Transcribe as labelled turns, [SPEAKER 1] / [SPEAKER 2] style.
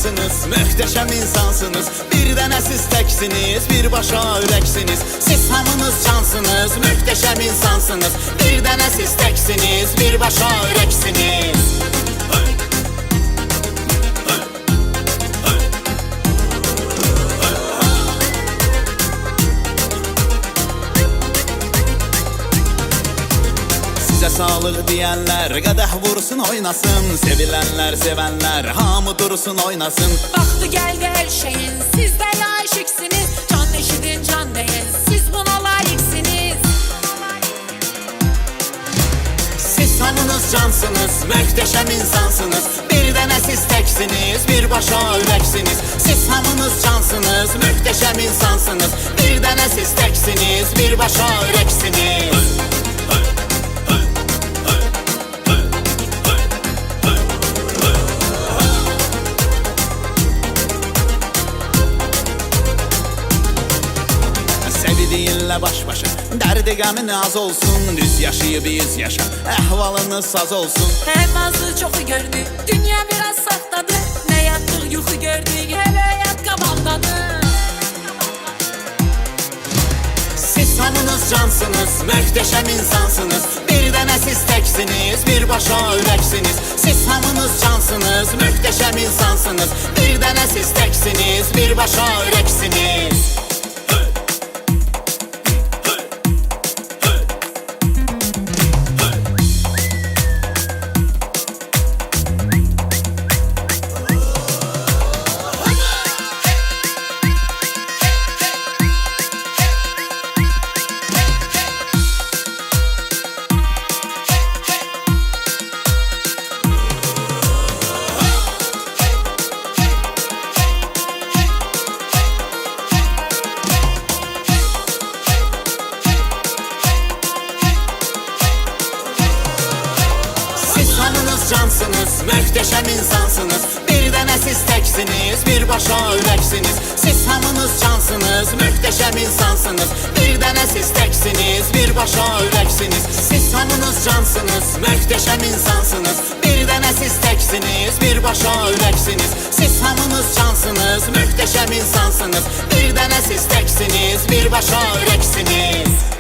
[SPEAKER 1] cansınız, möhtəşəm insansınız. Bir dənə siz təksiniz, birbaşa ürəksiniz. Siz hamınız cansınız, möhtəşəm insansınız. Bir dənə siz təksiniz, birbaşa ürəksiniz. Sizə sağlıq deyənlər qədəh vursun oynasın. Sevilənlər, sevənlər hamı dursun oynasın.
[SPEAKER 2] Vakti geldi her şeyin, siz de layıksınız. Can eşidin can deyin, siz buna layıksınız.
[SPEAKER 1] Siz hamınız cansınız, möhtəşəm insansınız. Bir dənə siz təksiniz, birbaşa ürəksiniz. Siz hamınız cansınız, möhtəşəm insansınız. Bir dənə siz təksiniz, birbaşa ürəksiniz. Sevdiğinle baş başa, derdi qəmin az olsun. Düz yaşayıb yüz yaşa, əhvalınız saz olsun.
[SPEAKER 2] Hem azı çoxu gördük, dünya biraz saxtadır. Ne yattık yuxu gördük, hele hayat qabaldadır.
[SPEAKER 1] Siz hamınız cansınız, möhtəşəm insansınız. Bir dənə siz təksiniz, birbaşa ürəksiniz. Siz hamınız cansınız, möhtəşəm insansınız. Bir dənə siz təksiniz, birbaşa ürəksiniz. Cansınız, möhtəşəm insansınız. Bir dənə siz təksiniz, birbaşa ürəksiniz. Siz hamınız cansınız, möhtəşəm insansınız. Bir dənə siz təksiniz, birbaşa ürəksiniz. Siz hamınız cansınız, möhtəşəm insansınız. Bir dənə siz təksiniz, birbaşa ürəksiniz. Siz hamınız cansınız, möhtəşəm insansınız. Bir dənə siz təksiniz, birbaşa ürəksiniz.